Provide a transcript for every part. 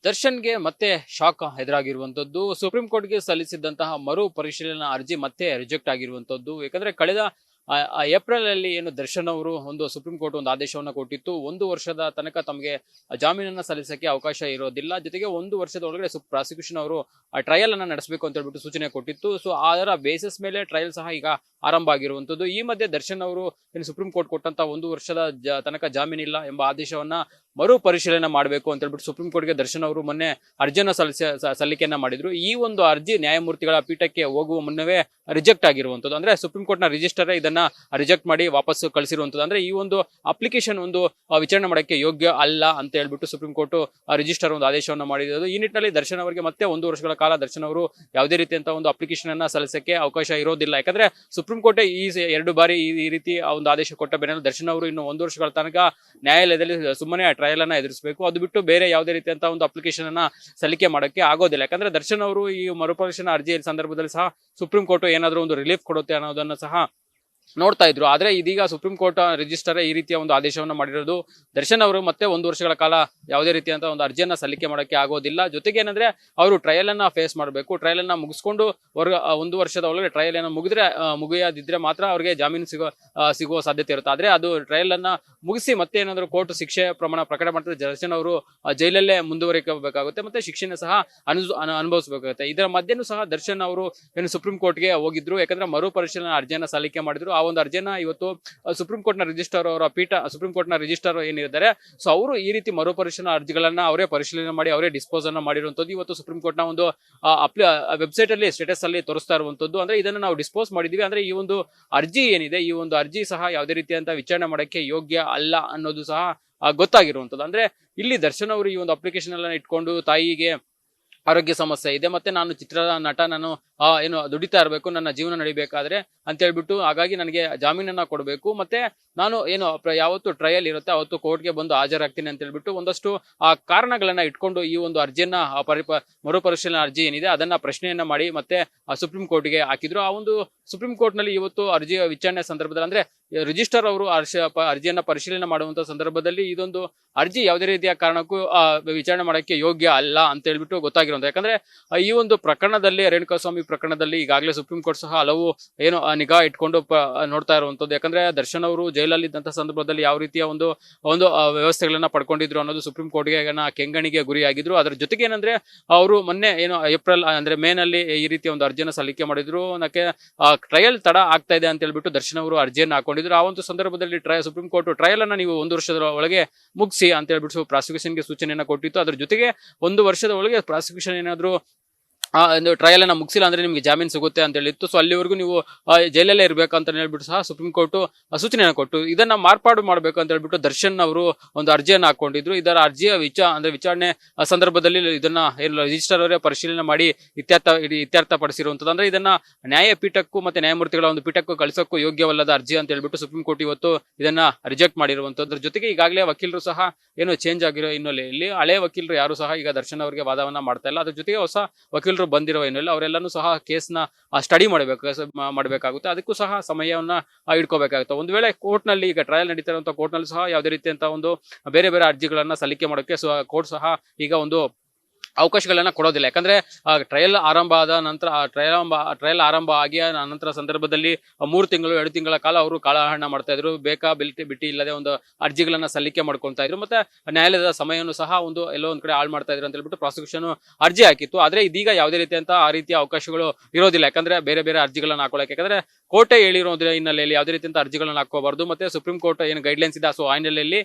ದರ್ಶನ್ಗೆ ಮತ್ತೆ shock ಎದುರಾಗಿರುವಂತದ್ದು supreme ಕೋರ್ಟ್ಗೆ ಸಲ್ಲಿಸಿದಂತಹ ಮರು ಪರಿಶೀಲನಾ ಅರ್ಜಿ ಮತ್ತೆ ರಿಜೆಕ್ಟ್ ಆಗಿರುವಂತದ್ದು. ಯಾಕಂದ್ರೆ ಕಳೆದ ಏಪ್ರಿಲ್ ಅಲ್ಲಿ ಏನು ದರ್ಶನ್ ಅವರು ಒಂದು ಸುಪ್ರೀಂ ಕೋರ್ಟ್ ಒಂದು ಆದೇಶವನ್ನ ಕೊಟ್ಟಿತ್ತು, 1 ವರ್ಷದ ತನಕ ತಮಗೆ ಜಾಮೀನನ್ನ ಸಲ್ಲಿಸಕ್ಕೆ ಅವಕಾಶ ಇರೋದಿಲ್ಲ, ಜೊತೆಗೆ 1 ವರ್ಷದ ಒಳಗಡೆ ಪ್ರಾಸಿಕ್ಯೂಷನ್ ಅವರು ಟ್ರಯಲ್ ಅನ್ನ ನಡೆಸಬೇಕು ಅಂತ ಹೇಳ್ಬಿಟ್ಟು ಸೂಚನೆ ಕೊಟ್ಟಿತ್ತು. ಸೊ ಅದರ ಬೇಸಿಸ್ ಮೇಲೆ ಟ್ರಯಲ್ ಸಹ ಈಗ ಆರಂಭ ಆಗಿರುವಂತದ್ದು. ಈ ಮಧ್ಯೆ ದರ್ಶನ್ ಅವರು ಏನು ಸುಪ್ರೀಂ ಕೋರ್ಟ್ ಕೊಟ್ಟಂತ 1 ವರ್ಷದ ತನಕ ಜಾಮೀನಿಲ್ಲ ಎಂಬ ಆದೇಶವನ್ನ ಮರು ಪರಿಶೀಲನೆ ಮಾಡಬೇಕು ಅಂತ ಹೇಳ್ಬಿಟ್ಟು ಸುಪ್ರೀಂ ಕೋರ್ಟ್ಗೆ ದರ್ಶನ್ ಅವರು ಮೊನ್ನೆ ಅರ್ಜಿಯನ್ನ ಸಲ್ಲಿಕೆಯನ್ನ ಮಾಡಿದ್ರು. ಈ ಒಂದು ಅರ್ಜಿ ನ್ಯಾಯಮೂರ್ತಿಗಳ ಪೀಠಕ್ಕೆ ಹೋಗುವ ಮುನ್ನವೇ ರಿಜೆಕ್ಟ್ ಆಗಿರುವಂತದ್ದು. ಅಂದ್ರೆ ಸುಪ್ರೀಂ ಕೋರ್ಟ್ ನ ರಿಜಿಸ್ಟರ್ ಇದನ್ನ ರಿಜೆಕ್ಟ್ ಮಾಡಿ ವಾಪಸ್ ಕಳಿಸಿರುವಂತದ್ದು. ಅಂದ್ರೆ ಈ ಒಂದು ಅಪ್ಲಿಕೇಶನ್ ಒಂದು ವಿಚಾರಣೆ ಮಾಡಕ್ಕೆ ಯೋಗ್ಯ ಅಲ್ಲ ಅಂತ ಹೇಳ್ಬಿಟ್ಟು ಸುಪ್ರೀಂ ಕೋರ್ಟ್ ರಿಜಿಸ್ಟರ್ ಒಂದು ಆದೇಶವನ್ನು ಮಾಡಿರೋದು. ಈ ನಿಟ್ಟಿನಲ್ಲಿ ದರ್ಶನ್ ಅವರಿಗೆ ಮತ್ತೆ 1 ವರ್ಷಗಳ ಕಾಲ ದರ್ಶನ್ ಅವರು ಯಾವುದೇ ರೀತಿಯಂತ ಒಂದು ಅಪ್ಲಿಕೇಶನ್ ಅನ್ನ ಸಲ್ಲಿಸಕ್ಕೆ ಅವಕಾಶ ಇರೋದಿಲ್ಲ. ಯಾಕಂದ್ರೆ ಸುಪ್ರೀಂ ಕೋರ್ಟ್ ಈ 2 ಬಾರಿ ಈ ರೀತಿ ಒಂದು ಆದೇಶ ಕೊಟ್ಟ ಬೆನ್ನಲ್ಲೇ ದರ್ಶನ್ ಅವರು ಇನ್ನು 1 ವರ್ಷಗಳ ತನಕ ನ್ಯಾಯಾಲಯದಲ್ಲಿ ಸುಮ್ಮನೆ ಟ್ರಯಲ್ ಅನ್ನ ಎದುರಿಸಬೇಕು. ಅದು ಬಿಟ್ಟು ಬೇರೆ ಯಾವುದೇ ರೀತಿಯಂತ ಒಂದು ಅಪ್ಲಿಕೇಶನ್ ಅನ್ನ ಸಲ್ಲಿಕೆ ಮಾಡಕ್ಕೆ ಆಗೋದಿಲ್ಲ. ಯಾಕಂದ್ರೆ ದರ್ಶನ್ ಅವರು ಈ ಮರುಪರಿಶೀಲನಾ ಅರ್ಜಿ ಸಂದರ್ಭದಲ್ಲಿ ಸಹ ಸುಪ್ರೀಂ ಕೋರ್ಟ್ ಏನಾದರೂ ಒಂದು ರಿಲೀಫ್ ಕೊಡುತ್ತೆ ಅನ್ನೋದನ್ನ ಸಹ ನೋಡ್ತಾ ಇದ್ರು. ಆದ್ರೆ ಇದೀಗ ಸುಪ್ರೀಂ ಕೋರ್ಟ್ ರಿಜಿಸ್ಟರ್ ಈ ರೀತಿಯ ಒಂದು ಆದೇಶವನ್ನು ಮಾಡಿರೋದು ದರ್ಶನ್ ಅವರು ಮತ್ತೆ 1 ವರ್ಷಗಳ ಕಾಲ ಯಾವುದೇ ರೀತಿಯಂತ ಒಂದು ಅರ್ಜಿಯನ್ನ ಸಲ್ಲಿಕೆ ಮಾಡಕ್ಕೆ ಆಗೋದಿಲ್ಲ. ಜೊತೆಗೆ ಏನಂದ್ರೆ ಅವರು ಟ್ರಯಲ್ ಅನ್ನ ಫೇಸ್ ಮಾಡಬೇಕು. ಟ್ರಯಲ್ ಅನ್ನ ಮುಗಿಸ್ಕೊಂಡು 1 ವರ್ಷದ ಒಳಗೆ ಟ್ರಯಲ್ ಅನ್ನ ಮುಗಿಯದಿದ್ರೆ ಮಾತ್ರ ಅವ್ರಿಗೆ ಜಾಮೀನು ಸಿಗುವ ಸಾಧ್ಯತೆ ಇರುತ್ತೆ. ಆದ್ರೆ ಅದು ಟ್ರಯಲ್ ಅನ್ನ ಮುಗಿಸಿ ಮತ್ತೆ ಏನಾದ್ರು ಕೋರ್ಟ್ ಶಿಕ್ಷೆ ಪ್ರಕಟ ಮಾಡ್ತಾರೆ, ದರ್ಶನ್ ಅವರು ಜೈಲಲ್ಲೇ ಮುಂದುವರಿಕಬೇಕಾಗುತ್ತೆ, ಮತ್ತೆ ಶಿಕ್ಷೆನ ಸಹ ಅನುಭವಿಸಬೇಕಾಗುತ್ತೆ. ಇದರ ಮಧ್ಯೆನೂ ಸಹ ದರ್ಶನ್ ಅವರು ಏನು ಸುಪ್ರೀಂ ಕೋರ್ಟ್ಗೆ ಹೋಗಿದ್ರು. ಯಾಕಂದ್ರೆ ಮರು ಪರಿಶೀಲನಾ ಅರ್ಜಿಯನ್ನ ಸಲ್ಲಿಕೆ ಮಾಡಿದ್ರು. ಆ ಒಂದು ಅರ್ಜಿಯನ್ನ ಇವತ್ತು ಸುಪ್ರೀಂ ಕೋರ್ಟ್ ನ ರಿಜಿಸ್ಟರ್ ಅವರ ಪೀಠ, ಸುಪ್ರೀಂ ಕೋರ್ಟ್ ನ ರಿಜಿಸ್ಟರ್ ಏನಿದ್ದಾರೆ, ಸೊ ಅವರು ಈ ರೀತಿ ಮರು ಪರಿಶೀಲನಾ ಅರ್ಜಿಗಳನ್ನ ಅವರೇ ಪರಿಶೀಲನೆ ಮಾಡಿ ಅವರೇ ಡಿಸ್ಪೋಸ್ ಅನ್ನ ಮಾಡಿರುವಂತದ್ದು. ಇವತ್ತು ಸುಪ್ರೀಂ ಕೋರ್ಟ್ ನ ಒಂದು ವೆಬ್ಸೈಟ್ ಅಲ್ಲಿ ಸ್ಟೇಟಸ್ ಅಲ್ಲಿ ತೋರಿಸ್ತಾ ಇರುವಂತದ್ದು. ಅಂದ್ರೆ ಇದನ್ನ ನಾವು ಡಿಸ್ಪೋಸ್ ಮಾಡಿದೀವಿ, ಅಂದ್ರೆ ಈ ಒಂದು ಅರ್ಜಿ ಏನಿದೆ, ಈ ಒಂದು ಅರ್ಜಿ ಸಹ ಯಾವುದೇ ರೀತಿಯಂತ ವಿಚಾರಣೆ ಮಾಡಕ್ಕೆ ಯೋಗ್ಯ ಅಲ್ಲ ಅನ್ನೋದು ಸಹ ಗೊತ್ತಾಗಿರುವಂತದ್ದು. ಅಂದ್ರೆ ಇಲ್ಲಿ ದರ್ಶನ್ ಅವರು ಈ ಒಂದು ಅಪ್ಲಿಕೇಶನ್ ಎಲ್ಲ ಇಟ್ಕೊಂಡು ತಾಯಿಗೆ ಆರೋಗ್ಯ ಸಮಸ್ಯೆ ಇದೆ, ಮತ್ತೆ ನಾನು ಚಿತ್ರದ ನಟ, ನಾನು ಏನು ದುಡಿತಾ ಇರಬೇಕು, ನನ್ನ ಜೀವನ ನಡಿಬೇಕಾದ್ರೆ ಅಂತ ಹೇಳ್ಬಿಟ್ಟು, ಹಾಗಾಗಿ ನನಗೆ ಜಾಮೀನನ್ನ ಕೊಡಬೇಕು, ಮತ್ತೆ ನಾನು ಏನು ಯಾವತ್ತು ಟ್ರಯಲ್ ಇರುತ್ತೆ ಅವತ್ತು ಕೋರ್ಟ್ಗೆ ಬಂದು ಹಾಜರಾಗ್ತೀನಿ ಅಂತ ಹೇಳ್ಬಿಟ್ಟು ಒಂದಷ್ಟು ಕಾರಣಗಳನ್ನ ಇಟ್ಕೊಂಡು ಈ ಒಂದು ಅರ್ಜಿಯನ್ನ ಮರುಪರಿಶೀಲನಾ ಅರ್ಜಿ ಏನಿದೆ ಅದನ್ನ ಪ್ರಶ್ನೆಯನ್ನ ಮಾಡಿ ಮತ್ತೆ ಸುಪ್ರೀಂ ಕೋರ್ಟ್ಗೆ ಹಾಕಿದ್ರು. ಆ ಒಂದು ಸುಪ್ರೀಂ ಕೋರ್ಟ್ ನಲ್ಲಿ ಇವತ್ತು ಅರ್ಜಿಯ ವಿಚಾರಣೆ ಸಂದರ್ಭದಲ್ಲಿ, ಅಂದ್ರೆ ರಿಜಿಸ್ಟರ್ ಅವರು ಅರ್ಜಿಯನ್ನ ಪರಿಶೀಲನೆ ಮಾಡುವಂತ ಸಂದರ್ಭದಲ್ಲಿ ಇದೊಂದು ಅರ್ಜಿ ಯಾವುದೇ ರೀತಿಯ ಕಾರಣಕ್ಕೂ ವಿಚಾರಣೆ ಮಾಡಕ್ಕೆ ಯೋಗ್ಯ ಅಲ್ಲ ಅಂತ ಹೇಳ್ಬಿಟ್ಟು ಗೊತ್ತಾಗಿರೋದು. ಯಾಕಂದ್ರೆ ಈ ಒಂದು ಪ್ರಕರಣದಲ್ಲಿ, ರೇಣುಕಾಸ್ವಾಮಿ ಪ್ರಕರಣದಲ್ಲಿ ಈಗಾಗಲೇ ಸುಪ್ರೀಂ ಕೋರ್ಟ್ ಸಹ ಹಲವು ಏನು ನಿಗಾ ಇಟ್ಕೊಂಡು ನೋಡ್ತಾ ಇರುವಂತದ್ದು. ಯಾಕಂದ್ರೆ ದರ್ಶನ್ ಅವರು ಜೈಲಲ್ಲಿ ಇದ್ದಂತಹ ಸಂದರ್ಭದಲ್ಲಿ ಯಾವ ರೀತಿಯ ಒಂದು ವ್ಯವಸ್ಥೆಗಳನ್ನ ಪಡ್ಕೊಂಡಿದ್ರು ಅನ್ನೋದು ಸುಪ್ರೀಂ ಕೋರ್ಟ್ಗೆ ಕೆಂಗಣಿಗೆ ಗುರಿಯಾಗಿದ್ರು. ಅದರ ಜೊತೆಗೆ ಏನಂದ್ರೆ ಅವರು ಮೊನ್ನೆ ಏನು ಏಪ್ರಿಲ್ ಅಂದ್ರೆ ಮೇನಲ್ಲಿ ಈ ರೀತಿಯ ಒಂದು ಅರ್ಜಿಯನ್ನು ಸಲ್ಲಿಕೆ ಮಾಡಿದ್ರು. ಅದಕ್ಕೆ ಟ್ರಯಲ್ ತಡ ಆಗ್ತಾ ಇದೆ ಅಂತ ಹೇಳ್ಬಿಟ್ಟು ದರ್ಶನ್ ಅವರು ಅರ್ಜಿಯನ್ನು ಹಾಕೊಂಡಿದ್ರು. ಆ ಒಂದು ಸಂದರ್ಭದಲ್ಲಿ ಸುಪ್ರೀಂ ಕೋರ್ಟ್ ಟ್ರಯಲ್ ಅನ್ನ ನೀವು 1 ವರ್ಷದ ಒಳಗೆ ಮುಗಿಸಿ ಅಂತ ಹೇಳ್ಬಿಟ್ಟು ಪ್ರಾಸಿಕ್ಯೂಷನ್ಗೆ ಸೂಚನೆಯನ್ನ ಕೊಟ್ಟಿತ್ತು. ಅದ್ರ ಜೊತೆಗೆ 1 ವರ್ಷದ ಒಳಗೆ ಪ್ರಾಸಿಕ್ಯೂಷನ್ ಏನಾದ್ರು ಒಂದು ಟ್ರಯಲ್ ಅನ್ನ ಮುಗಿಸಿಲ್ಲ ಅಂದ್ರೆ ನಿಮ್ಗೆ ಜಾಮೀನು ಸಿಗುತ್ತೆ ಅಂತ ಹೇಳಿತ್ತು. ಸೊ ಅಲ್ಲಿವರೆಗೂ ನೀವು ಜೈಲಲ್ಲೇ ಇರ್ಬೇಕಂತ ಹೇಳ್ಬಿಟ್ಟು ಸಹ ಸುಪ್ರೀಂ ಕೋರ್ಟ್ ಸೂಚನೆಯನ್ನು ಕೊಟ್ಟು ಇದನ್ನ ಮಾರ್ಪಾಡು ಮಾಡ್ಬೇಕು ಅಂತ ಹೇಳ್ಬಿಟ್ಟು ದರ್ಶನ್ ಅವರು ಒಂದು ಅರ್ಜಿಯನ್ನು ಹಾಕೊಂಡಿದ್ರು. ಇದರ ಅರ್ಜಿಯ ವಿಚಾರಣೆ ಸಂದರ್ಭದಲ್ಲಿ ಇದನ್ನ ರಿಜಿಸ್ಟರ್ ಅವರೇ ಪರಿಶೀಲನೆ ಮಾಡಿ ಇತ್ಯರ್ಥ ಪಡಿಸಿರುವಂತದ್ದು. ಅಂದ್ರೆ ಇದನ್ನ ನ್ಯಾಯಪೀಠಕ್ಕೂ ಮತ್ತೆ ನ್ಯಾಯಮೂರ್ತಿಗಳ ಒಂದು ಪೀಠಕ್ಕೂ ಕಳಿಸೋಕ್ಕೂ ಯೋಗ್ಯವಲ್ಲದ ಅರ್ಜಿ ಅಂತ ಹೇಳ್ಬಿಟ್ಟು ಸುಪ್ರೀಂ ಕೋರ್ಟ್ ಇವತ್ತು ಇದನ್ನ ರಿಜೆಕ್ಟ್ ಮಾಡಿರುವಂತದ್ರ ಜೊತೆಗೆ ಈಗಾಗಲೇ ವಕೀಲರು ಸಹ ಏನು ಚೇಂಜ್ ಆಗಿರೋ ಹಿನ್ನೆಲೆಯಲ್ಲಿ ಹಳೆ ವಕೀಲರು ಯಾರು ಸಹ ಈಗ ದರ್ಶನ್ ಅವರಿಗೆ ವಾದವನ್ನ ಮಾಡ್ತಾ ಇಲ್ಲ. ಅದ್ರ ಜೊತೆಗೆ ಹೊಸ ವಕೀಲರು ಬಂದಿರೋ ಹಿನ್ನೆಲೆ ಅವರೆಲ್ಲಾನು ಸಹ ಕೇಸ್ನ ಸ್ಟಡಿ ಮಾಡಬೇಕಾಗುತ್ತೆ. ಅದಕ್ಕೂ ಸಹ ಸಮಯವನ್ನ ಇಟ್ಕೋಬೇಕಾಗುತ್ತೆ. ಒಂದು ವೇಳೆ ಕೋರ್ಟ್ ನಲ್ಲಿ ಈಗ ಟ್ರಯಲ್ ನಡೀತಾ ಇರುವಂತಹ ಕೋರ್ಟ್ ನಲ್ಲಿ ಸಹ ಯಾವುದೇ ರೀತಿಯಂತ ಒಂದು ಬೇರೆ ಬೇರೆ ಅರ್ಜಿಗಳನ್ನ ಸಲ್ಲಿಕೆ ಮಾಡೋಕೆ ಕೋರ್ಟ್ ಸಹ ಈಗ ಒಂದು ಅವಕಾಶಗಳನ್ನ ಕೊಡೋದಿಲ್ಲ. ಯಾಕಂದ್ರೆ ಟ್ರಯಲ್ ಆರಂಭ ಆದ ನಂತರ ಟ್ರಯಲ್ ಆರಂಭ ಆಗಿ ನಂತರ ಸಂದರ್ಭದಲ್ಲಿ 3 ತಿಂಗಳು 2 ತಿಂಗಳ ಕಾಲ ಅವರು ಕಾಲಹರಣ ಮಾಡ್ತಾ ಇದ್ರು. ಬಿಟ್ಟಿ ಇಲ್ಲದೆ ಒಂದು ಅರ್ಜಿಗಳನ್ನ ಸಲ್ಲಿಕೆ ಮಾಡ್ಕೊಳ್ತಾ ಇದ್ರು. ಮತ್ತೆ ನ್ಯಾಯಾಲಯದ ಸಮಯವನ್ನು ಸಹ ಎಲ್ಲೋ ಒಂದ್ ಕಡೆ ಹಾಳು ಮಾಡ್ತಾ ಇದ್ರು ಅಂತ ಹೇಳ್ಬಿಟ್ಟು ಪ್ರಾಸಿಕ್ಯೂಷನ್ ಅರ್ಜಿ ಹಾಕಿತ್ತು. ಆದ್ರೆ ಇದೀಗ ಯಾವುದೇ ರೀತಿಯಂತ ಆ ರೀತಿಯ ಅವಕಾಶಗಳು ಇರೋದಿಲ್ಲ. ಯಾಕಂದ್ರೆ ಬೇರೆ ಬೇರೆ ಅರ್ಜಿಗಳನ್ನ ಹಾಕೊಳ್ಳಕ್ಕೆ, ಯಾಕಂದ್ರೆ ಕೋರ್ಟೇ ಹೇಳಿರೋದ್ರ ಹಿನ್ನೆಲೆಯಲ್ಲಿ ಯಾವುದೇ ರೀತಿಯಂತ ಅರ್ಜಿಗಳನ್ನ ಹಾಕೋಬಾರ್ದು. ಮತ್ತೆ ಸುಪ್ರೀಂ ಕೋರ್ಟ್ ಏನು ಗೈಡ್ಲೈನ್ಸ್ ಇದೆ, ಸೊ ಆ ಹಿನ್ನೆಲೆಯಲ್ಲಿ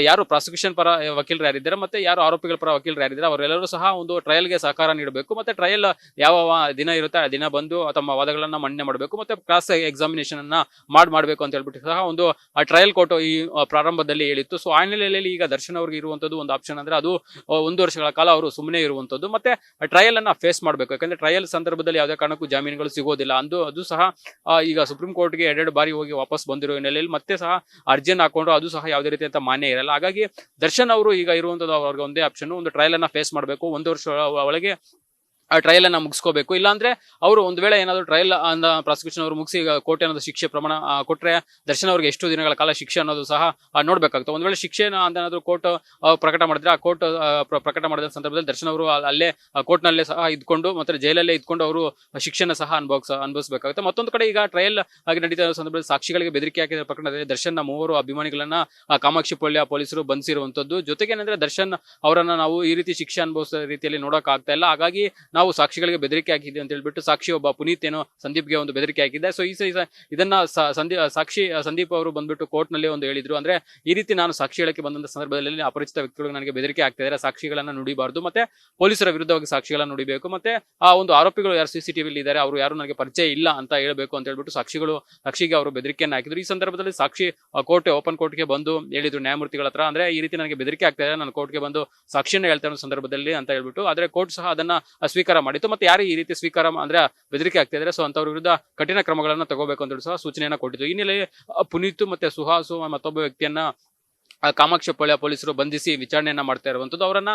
ಯಾರು ಪ್ರಾಸಿಕ್ಯೂಷನ್ ಪರ ವಕೀಲರು ಯಾರಿದ್ದಾರೆ ಮತ್ತೆ ಯಾರು ಆರೋಪಿಗಳ ಪರ ವಕೀಲರು ಯಾರಿದ್ದಾರೆ ಅವರೆಲ್ಲರೂ ಸಹ ಒಂದು ಟ್ರಯಲ್ಗೆ ಸಹಕಾರ ನೀಡಬೇಕು. ಮತ್ತೆ ಟ್ರಯಲ್ ಯಾವ ದಿನ ಇರುತ್ತೆ ಆ ದಿನ ಬಂದು ತಮ್ಮ ವಾದಗಳನ್ನ ಮಂಡನೆ ಮಾಡಬೇಕು. ಮತ್ತೆ ಕ್ರಾಸ್ ಎಕ್ಸಾಮಿನೇಷನ್ ಅನ್ನ ಮಾಡಬೇಕು ಅಂತ ಹೇಳ್ಬಿಟ್ಟು ಸಹ ಒಂದು ಟ್ರಯಲ್ ಕೋರ್ಟ್ ಈ ಪ್ರಾರಂಭದಲ್ಲಿ ಹೇಳಿತ್ತು. ಸೊ ಆ ಹಿನ್ನೆಲೆಯಲ್ಲಿ ಈಗ ದರ್ಶನ್ ಅವ್ರಿಗೆ ಇರುವಂತದ್ದು ಒಂದು ಆಪ್ಷನ್ ಅಂದ್ರೆ ಅದು 1 ವರ್ಷಗಳ ಕಾಲ ಅವರು ಸುಮ್ಮನೆ ಇರುವಂತದ್ದು, ಮತ್ತೆ ಟ್ರಯಲ್ ಅನ್ನ ಫೇಸ್ ಮಾಡಬೇಕು. ಯಾಕಂದ್ರೆ ಟ್ರಯಲ್ ಸಂದರ್ಭದಲ್ಲಿ ಯಾವುದೇ ಕಾರಣಕ್ಕೂ ಜಾಮೀನುಗಳು ಸಿಗೋದಿಲ್ಲ. ಅದು ಸಹ ಈಗ ಸುಪ್ರೀಂ ಕೋರ್ಟ್ಗೆ 2 ಬಾರಿ ಹೋಗಿ ವಾಪಸ್ ಬಂದಿರೋ ಹಿನ್ನೆಲೆಯಲ್ಲಿ ಮತ್ತೆ ಸಹ ಅರ್ಜಿಯನ್ನು ಹಾಕೊಂಡ್ರು ಅದು ಸಹ ಯಾವುದೇ ರೀತಿಯಂತ ಮಾನ್ಯ ಇರಲ್ಲ. ಹಾಗಾಗಿ ದರ್ಶನ್ ಅವರು ಈಗ ಇರುವಂತದ್ದು ಅವ್ರಿಗೆ ಒಂದೇ ಆಪ್ಷನ್, ಒಂದು ಟ್ರಯಲ್ ಅನ್ನ ಫೇಸ್ ಮಾಡಬೇಕು. 1 ವರ್ಷ ಒಳಗೆ ಆ ಟ್ರಯಲ್ ಅನ್ನ ಮುಗಿಸ್ಕೋಬೇಕು. ಇಲ್ಲಾಂದ್ರೆ ಅವರು ಒಂದು ವೇಳೆ ಏನಾದ್ರು ಟ್ರಯಲ್ ಪ್ರಾಸಿಕ್ಯೂಷನ್ ಅವರು ಮುಗಿಸಿ ಕೋರ್ಟ್ ಏನಾದ್ರು ಶಿಕ್ಷೆ ಪ್ರಮಾಣ ಕೊಟ್ರೆ ದರ್ಶನ್ ಅವರಿಗೆ ಎಷ್ಟು ದಿನಗಳ ಕಾಲ ಶಿಕ್ಷೆ ಅನ್ನೋದು ಸಹ ನೋಡ್ಬೇಕಾಗುತ್ತೆ. ಒಂದ್ ವೇಳೆ ಶಿಕ್ಷೆ ಏನಾದ್ರು ಕೋರ್ಟ್ ಪ್ರಕಟ ಮಾಡಿದ್ರೆ ಆ ಕೋರ್ಟ್ ಪ್ರಕಟ ಮಾಡಿದ ಸಂದರ್ಭದಲ್ಲಿ ದರ್ಶನ್ ಅವರು ಅಲ್ಲೇ ಕೋರ್ಟ್ ನಲ್ಲೇ ಸಹ ಇದ್ಕೊಂಡು ಮತ್ತೆ ಜೈಲಲ್ಲೇ ಇದ್ಕೊಂಡು ಅವರು ಶಿಕ್ಷೆನ ಸಹ ಅನುಭವಿಸಬೇಕಾಗುತ್ತೆ. ಮತ್ತೊಂದು ಕಡೆ ಈಗ ಟ್ರಯಲ್ ಆಗಿ ನಡೀತಾ ಇರೋ ಸಂದರ್ಭದಲ್ಲಿ ಸಾಕ್ಷಿಗಳಿಗೆ ಬೆದರಿಕೆ ಹಾಕಿದ ಪ್ರಕರಣದಲ್ಲಿ ದರ್ಶನ್ ಮೂವರು ಅಭಿಮಾನಿಗಳನ್ನ ಕಾಮಾಕ್ಷಿ ಪಾಳ್ಯ ಪೊಲೀಸರು ಬಂಧಿಸಿರುವಂತದ್ದು. ಜೊತೆಗೆ ಏನಂದ್ರೆ ದರ್ಶನ್ ಅವರನ್ನ ನಾವು ಈ ರೀತಿ ಶಿಕ್ಷೆ ಅನುಭವಿಸೋ ರೀತಿಯಲ್ಲಿ ನೋಡಕ್ ಆಗ್ತಾ ಇಲ್ಲ. ಹಾಗಾಗಿ ನಾವು ಸಾಕ್ಷಿಗಳಿಗೆ ಬೆದರಿಕೆ ಹಾಕಿದ್ವಿ ಅಂತ ಹೇಳ್ಬಿಟ್ಟು ಸಾಕ್ಷಿ ಒಬ್ಬ ಪುನೀತ್ ಏನೋ ಸಂದೀಪ್ಗೆ ಒಂದು ಬೆದರಿಕೆ ಹಾಕಿದ್ದೆ. ಸೊ ಇದನ್ನ ಸಾಕ್ಷಿ ಸಂದೀಪ್ ಅವರು ಬಂದ್ಬಿಟ್ಟು ಕೋರ್ಟ್ ನಲ್ಲಿ ಒಂದು ಹೇಳಿದ್ರು. ಅಂದ್ರೆ ಈ ರೀತಿ ನಾನು ಸಾಕ್ಷಿ ಹೇಳಕ್ಕೆ ಬಂದಂತ ಸಂದರ್ಭದಲ್ಲಿ ಅಪರಿಚಿತ ವ್ಯಕ್ತಿಗಳು ನನಗೆ ಬೆದರಿಕೆ ಆಗ್ತಾ ಇದ್ದಾರೆ, ಸಾಕ್ಷಿಗಳನ್ನ ನುಡಿಬಾರ್ದು, ಮತ್ತೆ ಪೊಲೀಸರ ವಿರುದ್ಧವಾಗಿ ಸಾಕ್ಷಿಗಳನ್ನ ನುಡಿಬೇಕು, ಮತ್ತೆ ಆ ಒಂದು ಆರೋಪಿಗಳು ಯಾರು CCTV ಇದ್ದಾರೆ ಅವರು ಯಾರು ನನಗೆ ಪರಿಚಯ ಇಲ್ಲ ಅಂತ ಹೇಳ್ಬೇಕು ಅಂತ ಹೇಳ್ಬಿಟ್ಟು ಸಾಕ್ಷಿಗೆ ಅವರು ಬೆದರಿಕೆಯನ್ನು ಹಾಕಿದ್ರು. ಈ ಸಂದರ್ಭದಲ್ಲಿ ಸಾಕ್ಷಿ ಓಪನ್ ಕೋರ್ಟ್ಗೆ ಬಂದು ಹೇಳಿದ್ರು ನ್ಯಾಯಮೂರ್ತಿಗಳ ಹತ್ರ, ಅಂದ್ರೆ ಈ ರೀತಿ ನನಗೆ ಬೆದರಿಕೆ ಆಗ್ತಾ ಇದೆ, ನಾನು ಕೋರ್ಟ್ಗೆ ಬಂದು ಸಾಕ್ಷಿಯನ್ನ ಹೇಳ್ತಾ ಇರೋ ಸಂದರ್ಭದಲ್ಲಿ ಅಂತ ಹೇಳ್ಬಿಟ್ಟು. ಆದ್ರೆ ಕೋರ್ಟ್ ಸಹ ಅದನ್ನ ಸ್ವೀಕಾರ ಮಾಡಿತ್ತು. ಮತ್ತೆ ಯಾರು ಈ ರೀತಿ ಸ್ವೀಕಾರ ಅಂದ್ರೆ ಬೆದರಿಕೆ ಆಗ್ತಾ ಇದ್ರೆ ಸೊ ಅಂತವ್ರ ವಿರುದ್ಧ ಕಠಿಣ ಕ್ರಮಗಳನ್ನ ತಗೋಬೇಕು ಅಂತ ಸಹ ಸೂಚನೆಯನ್ನ ಕೊಟ್ಟಿದ್ದು. ಈ ಹಿನ್ನೆಲೆಯಲ್ಲಿ ಪುನೀತ್ ಮತ್ತೆ ಸುಹಾಸು ಮತ್ತೊಬ್ಬ ವ್ಯಕ್ತಿಯನ್ನ ಕಾಮಾಕ್ಷಿ ಪಾಳ್ಯ ಪೊಲೀಸರು ಬಂಧಿಸಿ ವಿಚಾರಣೆಯನ್ನ ಮಾಡ್ತಾ ಇರುವಂತದ್ದು. ಅವರನ್ನ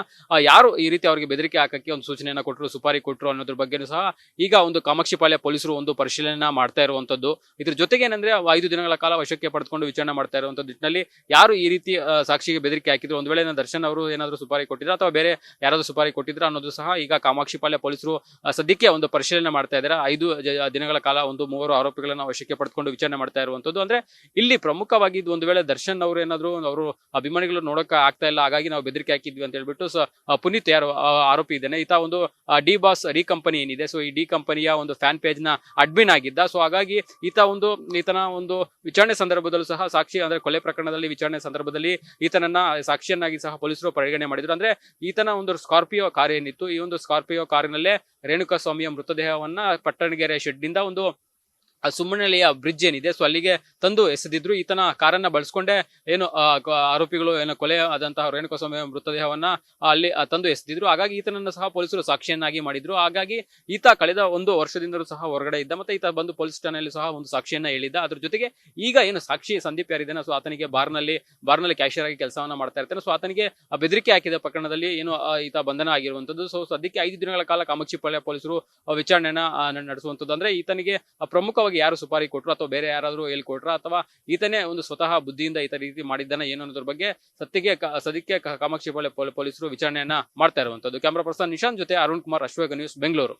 ಯಾರು ಈ ರೀತಿ ಅವರಿಗೆ ಬೆದರಿಕೆ ಹಾಕಕ್ಕೆ ಒಂದು ಸೂಚನೆಯನ್ನ ಕೊಟ್ಟರು, ಸುಪಾರಿ ಕೊಟ್ಟರು ಅನ್ನೋದ್ರ ಬಗ್ಗೆ ಸಹ ಈಗ ಒಂದು ಕಾಮಾಕ್ಷಿ ಪಾಳ್ಯ ಪೊಲೀಸರು ಒಂದು ಪರಿಶೀಲನೆ ಮಾಡ್ತಾ ಇರುವಂತದ್ದು. ಇದ್ರ ಜೊತೆಗೆ ಏನಂದ್ರೆ 5 ದಿನಗಳ ಕಾಲ ವಶಕ್ಕೆ ಪಡೆದುಕೊಂಡು ವಿಚಾರಣೆ ಮಾಡ್ತಾ ಇರುವಂತದ್ದು ನಿಟ್ಟಿನಲ್ಲಿ ಯಾರು ಈ ರೀತಿ ಸಾಕ್ಷಿಗೆ ಬೆದರಿಕೆ ಹಾಕಿದ್ರು, ಒಂದು ವೇಳೆ ದರ್ಶನ್ ಅವರು ಏನಾದ್ರು ಸುಪಾರಿ ಕೊಟ್ಟಿದ್ರು ಅಥವಾ ಬೇರೆ ಯಾರಾದ್ರೂ ಸುಪಾರಿ ಕೊಟ್ಟಿದ್ರು ಅನ್ನೋದು ಸಹ ಈಗ ಕಾಮಾಕ್ಷಿ ಪಾಳ್ಯ ಪೊಲೀಸರು ಸದ್ಯಕ್ಕೆ ಒಂದು ಪರಿಶೀಲನೆ ಮಾಡ್ತಾ ಇದ್ದಾರೆ. 5 ದಿನಗಳ ಕಾಲ ಒಂದು 3 ಆರೋಪಿಗಳನ್ನ ವಶಕ್ಕೆ ಪಡೆದುಕೊಂಡು ವಿಚಾರಣೆ ಮಾಡ್ತಾ ಇರುವಂತದ್ದು. ಅಂದ್ರೆ ಇಲ್ಲಿ ಪ್ರಮುಖವಾಗಿ ಒಂದು ವೇಳೆ ದರ್ಶನ್ ಅವರು ಏನಾದ್ರು ಅವರು ಅಭಿಮಾನಿಗಳು ನೋಡಕ್ ಆಗ್ತಾ ಇಲ್ಲ, ಹಾಗಾಗಿ ನಾವು ಬೆದರಿಕೆ ಹಾಕಿದ್ವಿ ಅಂತ ಹೇಳ್ಬಿಟ್ಟು ಪುನೀತ್ ಯಾರು ಆರೋಪಿ ಇದ್ದಾನೆ ಈತ ಒಂದು ಡಿ ಬಾಸ್ ಡಿ ಕಂಪನಿ ಏನಿದೆ, ಸೊ ಈ ಡಿ ಕಂಪನಿಯ ಒಂದು ಫ್ಯಾನ್ ಪೇಜ್ ನ ಅಡ್ಮಿನ್ ಆಗಿದ್ದ. ಸೊ ಹಾಗಾಗಿ ಈತನ ಒಂದು ವಿಚಾರಣೆ ಸಂದರ್ಭದಲ್ಲೂ ಸಹ ಸಾಕ್ಷಿ ಅಂದ್ರೆ ಕೊಲೆ ಪ್ರಕರಣದಲ್ಲಿ ವಿಚಾರಣೆ ಸಂದರ್ಭದಲ್ಲಿ ಈತನನ್ನ ಸಾಕ್ಷಿಯನ್ನಾಗಿ ಸಹ ಪೊಲೀಸರು ಪರಿಗಣನೆ ಮಾಡಿದ್ರು. ಅಂದ್ರೆ ಈತನ ಒಂದು ಸ್ಕಾರ್ಪಿಯೋ ಕಾರ್ ಏನಿತ್ತು, ಈ ಒಂದು ಸ್ಕಾರ್ಪಿಯೋ ಕಾರಿನಲ್ಲೇ ರೇಣುಕಾ ಸ್ವಾಮಿಯ ಮೃತದೇಹವನ್ನ ಪಟ್ಟಣಗೆರೆ ಶೆಡ್ ನಿಂದ ಒಂದು ಸುಮ್ಮನಹಳ್ಳಿಯ ಬ್ರಿಡ್ಜ್ ಏನಿದೆ ಸೊ ಅಲ್ಲಿಗೆ ತಂದು ಎಸೆದಿದ್ರು. ಈತನ ಕಾರನ್ನ ಬಳಸ್ಕೊಂಡೆ ಏನು ಆರೋಪಿಗಳು ಏನು ಕೊಲೆ ಆದಂತಹ ರೇಣುಕಾಸ್ವಾಮಿ ಮೃತದೇಹವನ್ನ ಅಲ್ಲಿ ತಂದು ಎಸೆದಿದ್ರು. ಹಾಗಾಗಿ ಈತನನ್ನು ಸಹ ಪೊಲೀಸರು ಸಾಕ್ಷಿಯನ್ನಾಗಿ ಮಾಡಿದ್ರು. ಹಾಗಾಗಿ ಈತ ಕಳೆದ 1 ವರ್ಷದಿಂದಲೂ ಸಹ ಹೊರಗಡೆ ಇದ್ದ, ಮತ್ತೆ ಈತ ಬಂದು ಪೊಲೀಸ್ ಠಾಣೆಯಲ್ಲಿ ಸಹ ಒಂದು ಸಾಕ್ಷಿಯನ್ನ ಹೇಳಿದ್ದ. ಅದ್ರ ಜೊತೆಗೆ ಈಗ ಏನು ಸಾಕ್ಷಿ ಸಂದೀಪ್ ಯಾರಿದ್ದಾನೆ ಸೊ ಆತನಿಗೆ ಬಾರ್ನಲ್ಲಿ ಕ್ಯಾಶಿಯರ್ ಆಗಿ ಕೆಲಸವನ್ನ ಮಾಡ್ತಾ ಇರ್ತಾನೆ. ಸೊ ಆತನಿಗೆ ಬೆದರಿಕೆ ಹಾಕಿದ ಪ್ರಕರಣದಲ್ಲಿ ಏನು ಈತ ಬಂಧನ ಆಗಿರುವಂತದ್ದು. ಸೊ ಸದ್ಯಕ್ಕೆ 5 ದಿನಗಳ ಕಾಲ ಕಾಮಾಕ್ಷಿ ಪಾಳ್ಯ ಪೊಲೀಸರು ವಿಚಾರಣೆಯನ್ನ ನಡೆಸುವಂತದ್ದು. ಅಂದ್ರೆ ಈತನಿಗೆ ಪ್ರಮುಖವಾಗಿ ಯಾರು ಸುಪಾರಿ ಕೊಟ್ರು ಅಥವಾ ಬೇರೆ ಯಾರಾದ್ರೂ ಹೇಳ್ಕೊಟ್ರ ಅಥವಾ ಈತನೇ ಒಂದು ಸ್ವತಃ ಬುದ್ಧಿಯಿಂದ ಈತ ರೀತಿ ಮಾಡಿದ್ದಾನೆ ಏನು ಅನ್ನೋದ್ರ ಬಗ್ಗೆ ಸದ್ಯಕ್ಕೆ ಕಾಮಾಕ್ಷಿ ಪಾಳ್ಯ ಪೊಲೀಸರು ವಿಚಾರಣೆಯನ್ನ ಮಾಡ್ತಾ ಇರುವಂತದ್ದು. ಕ್ಯಾಮರಾ ಪರ್ಸನ್ ನಿಶಾಂತ್ ಜೊತೆ ಅರುಣ್ ಕುಮಾರ್, ಅಶ್ವೇಗ ನ್ಯೂಸ್, ಬೆಂಗಳೂರು.